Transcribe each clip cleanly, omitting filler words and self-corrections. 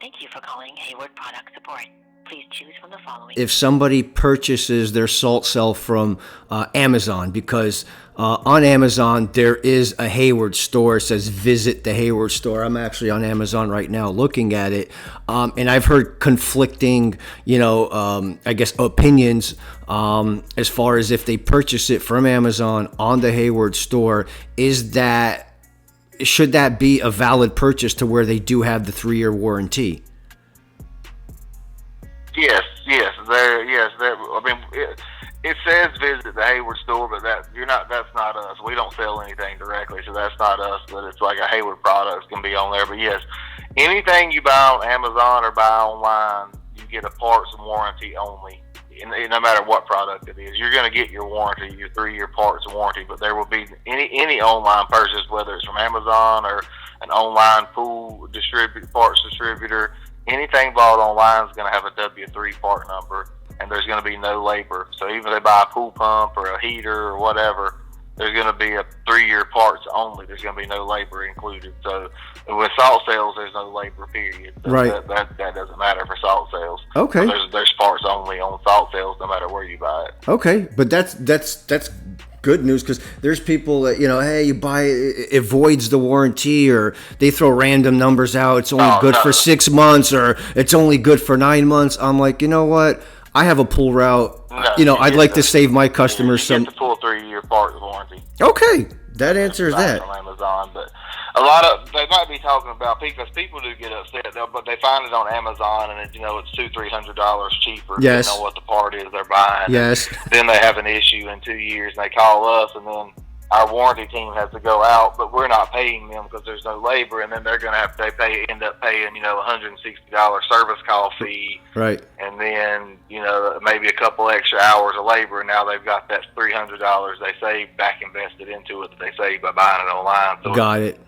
Thank you for calling Hayward Product Support. Please choose from the following. If somebody purchases their salt cell from Amazon, because on Amazon there is a Hayward store. It says visit the Hayward store. I'm actually on Amazon right now looking at it, and I've heard conflicting, I guess opinions as far as if they purchase it from Amazon on the Hayward store. Should that be a valid purchase to where they do have the 3-year warranty? Yes. I mean, it says visit the Hayward store, but that's not us. We don't sell anything directly, so that's not us. But it's like a Hayward product can be on there. But yes, anything you buy on Amazon or buy online, you get a parts and warranty only. And no matter what product it is, you're going to get your warranty, your 3-year parts and warranty. But there will be any online purchase, whether it's from Amazon or an online pool parts distributor. Anything bought online is going to have a W3 part number, and there's going to be no labor. So even if they buy a pool pump or a heater or whatever, there's going to be a 3-year parts only. There's going to be no labor included. So with salt sales, there's no labor, period. So right. That doesn't matter for salt sales. Okay. So there's parts only on salt sales no matter where you buy it. Okay, but that's good news, because there's people that, hey, you buy it voids the warranty, or they throw random numbers out. It's only good for 6 months, or it's only good for 9 months. I'm like, you know what? I have a pool route. I'd like to save my customers some. Get the full 3-year parts warranty. Okay, that answers that. From Amazon, but a lot of they might be talking about, because people do get upset, but they find it on Amazon and it's $200-300 cheaper. Yes. Depending on what the part is they're buying. Yes. Then they have an issue in 2 years and they call us, and then our warranty team has to go out, but we're not paying them because there's no labor, and then they're going to end up paying $160 service call fee. Right. And then maybe a couple extra hours of labor, and now they've got that $300 they saved back invested into it that they saved by buying it online. So got it.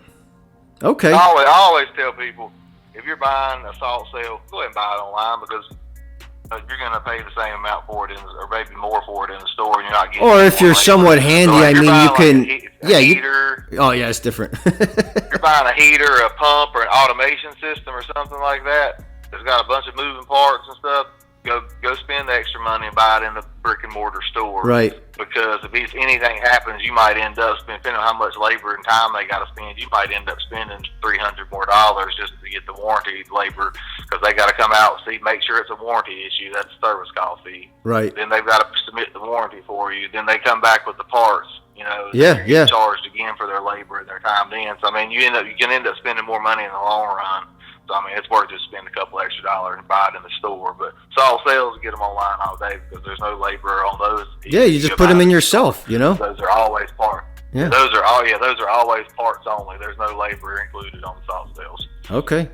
Okay. I always tell people, if you're buying a salt cell, go ahead and buy it online, because you're going to pay the same amount for it, or maybe more for it in the store, and you're not getting. Or if you're somewhat handy, so I mean, you can. Heater. Oh yeah, it's different. You're buying a heater, a pump, or an automation system, or something like that. It's got a bunch of moving parts and stuff. Go spend the extra money and buy it in the brick and mortar store. Right. Because if anything happens, you might end up depending on how much labor and time they got to spend, you might end up spending $300 more just to get the warranty labor, because they got to come out and make sure it's a warranty issue. That's a service call fee. Right. Then they've got to submit the warranty for you. Then they come back with the parts. Yeah. Charged again for their labor and their time then. So I mean, you can end up spending more money in the long run. So I mean, it's worth just spend a couple extra dollars and buy it in the store. But salt sales, get them online all day, because there's no labor on those. Yeah, you just put them in yourself. Those are always parts. Yeah. Those are always parts only. There's no labor included on the salt sales. Okay.